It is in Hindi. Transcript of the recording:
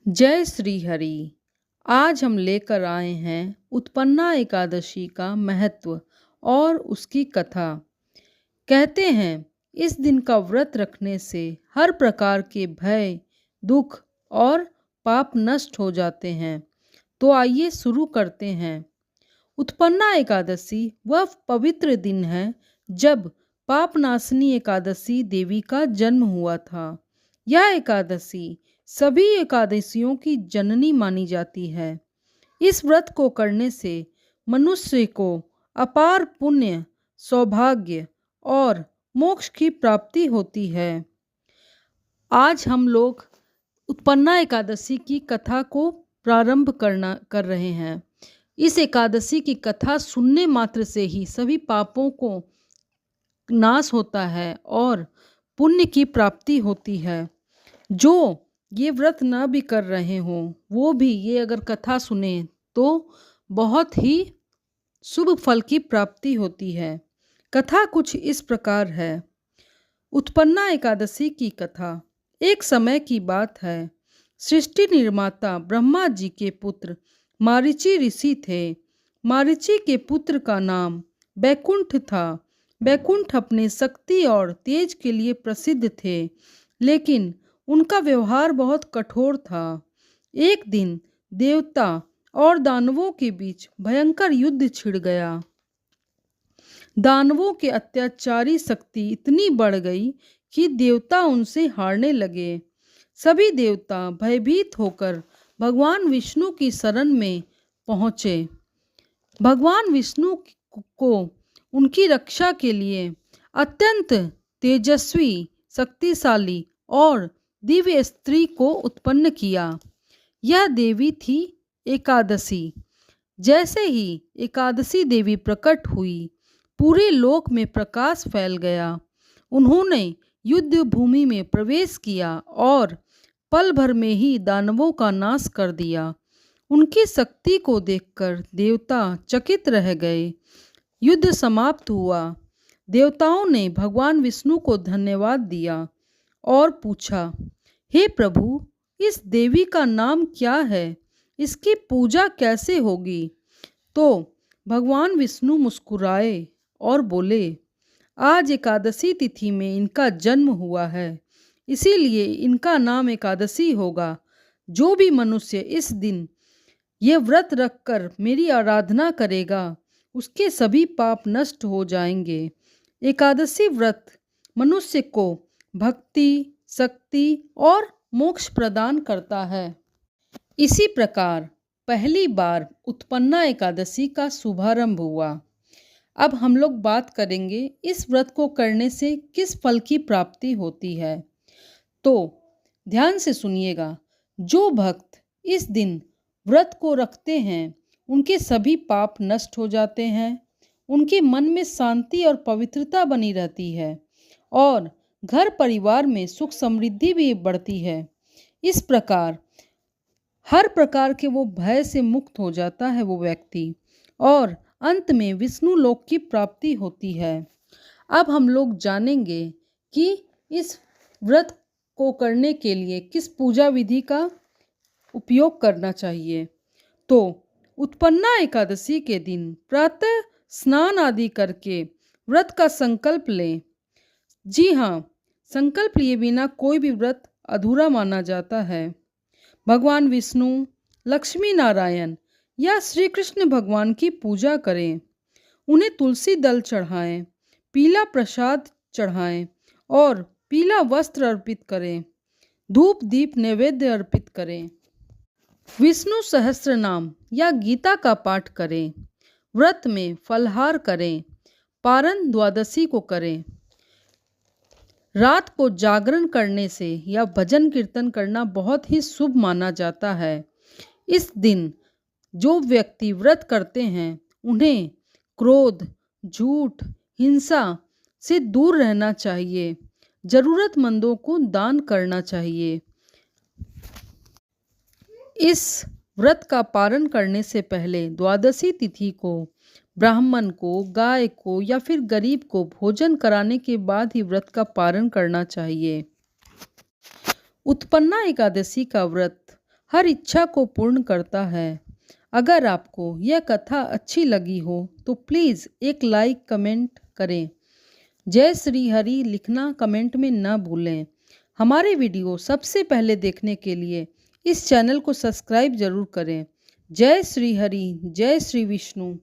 जय श्री हरि। आज हम लेकर आए हैं उत्पन्ना एकादशी का महत्व और उसकी कथा। कहते हैं इस दिन का व्रत रखने से हर प्रकार के भय, दुख और पाप नष्ट हो जाते हैं। तो आइए शुरू करते हैं। उत्पन्ना एकादशी वह पवित्र दिन है जब पापनाशिनी एकादशी देवी का जन्म हुआ था। यह एकादशी सभी एकादशियों की जननी मानी जाती है। इस व्रत को करने से मनुष्य को अपार पुण्य, सौभाग्य और मोक्ष की प्राप्ति होती है। आज हम लोग उत्पन्ना एकादशी की कथा को प्रारंभ कर रहे हैं। इस एकादशी की कथा सुनने मात्र से ही सभी पापों को नाश होता है और पुण्य की प्राप्ति होती है। जो ये व्रत न भी कर रहे हों वो भी ये अगर कथा सुने तो बहुत ही शुभ फल की प्राप्ति होती है। कथा कुछ इस प्रकार है। उत्पन्ना एकादशी की कथा। एक समय की बात है। सृष्टि निर्माता ब्रह्मा जी के पुत्र मारीची ऋषि थे। मारीची के पुत्र का नाम बैकुंठ था। बैकुंठ अपने शक्ति और तेज के लिए प्रसिद्ध थे, लेकिन उनका व्यवहार बहुत कठोर था। एक दिन देवता और दानवों के बीच भयंकर युद्ध छिड़ गया। दानवों के अत्याचारी शक्ति इतनी बढ़ गई कि देवता उनसे हारने लगे। सभी देवता भयभीत होकर भगवान विष्णु की शरण में पहुँचे। भगवान विष्णु को उनकी रक्षा के लिए अत्यंत तेजस्वी, शक्तिशाली और दिव्य स्त्री को उत्पन्न किया। यह देवी थी एकादशी। जैसे ही एकादशी देवी प्रकट हुई, पूरे लोक में प्रकाश फैल गया। उन्होंने युद्ध भूमि में प्रवेश किया और पल भर में ही दानवों का नाश कर दिया। उनकी शक्ति को देखकर देवता चकित रह गए। युद्ध समाप्त हुआ। देवताओं ने भगवान विष्णु को धन्यवाद दिया और पूछा, हे प्रभु, इस देवी का नाम क्या है? इसकी पूजा कैसे होगी? तो भगवान विष्णु मुस्कुराए और बोले, आज एकादशी तिथि में इनका जन्म हुआ है, इसीलिए इनका नाम एकादशी होगा। जो भी मनुष्य इस दिन ये व्रत रखकर मेरी आराधना करेगा, उसके सभी पाप नष्ट हो जाएंगे। एकादशी व्रत मनुष्य को भक्ति, शक्ति और मोक्ष प्रदान करता है। इसी प्रकार पहली बार उत्पन्ना एकादशी का शुभारंभ हुआ। अब हम लोग बात करेंगे इस व्रत को करने से किस फल की प्राप्ति होती है। तो ध्यान से सुनिएगा। जो भक्त इस दिन व्रत को रखते हैं उनके सभी पाप नष्ट हो जाते हैं, उनके मन में शांति और पवित्रता बनी रहती है और घर परिवार में सुख समृद्धि भी बढ़ती है। इस प्रकार हर प्रकार के वो भय से मुक्त हो जाता है वो व्यक्ति, और अंत में विष्णु लोक की प्राप्ति होती है। अब हम लोग जानेंगे कि इस व्रत को करने के लिए किस पूजा विधि का उपयोग करना चाहिए। तो उत्पन्ना एकादशी के दिन प्रातः स्नान आदि करके व्रत का संकल्प लें। जी हाँ, संकल्प लिए बिना कोई भी व्रत अधूरा माना जाता है। भगवान विष्णु, लक्ष्मी नारायण या श्री कृष्ण भगवान की पूजा करें। उन्हें तुलसी दल चढ़ाएं, पीला प्रसाद चढ़ाएं और पीला वस्त्र अर्पित करें। धूप दीप नैवेद्य अर्पित करें। विष्णु सहस्त्र नाम या गीता का पाठ करें। व्रत में फलहार करें। पारण द्वादशी को करें। रात को जागरण करने से या भजन कीर्तन करना बहुत ही शुभ माना जाता है। इस दिन जो व्यक्ति व्रत करते हैं उन्हें क्रोध, झूठ, हिंसा से दूर रहना चाहिए। जरूरतमंदों को दान करना चाहिए। इस व्रत का पारण करने से पहले द्वादशी तिथि को ब्राह्मण को, गाय को या फिर गरीब को भोजन कराने के बाद ही व्रत का पारण करना चाहिए। उत्पन्ना एकादशी का व्रत हर इच्छा को पूर्ण करता है। अगर आपको यह कथा अच्छी लगी हो तो प्लीज़ एक लाइक कमेंट करें। जय श्री हरि लिखना कमेंट में न भूलें। हमारे वीडियो सबसे पहले देखने के लिए इस चैनल को सब्सक्राइब जरूर करें। जय श्री हरि, जय श्री विष्णु।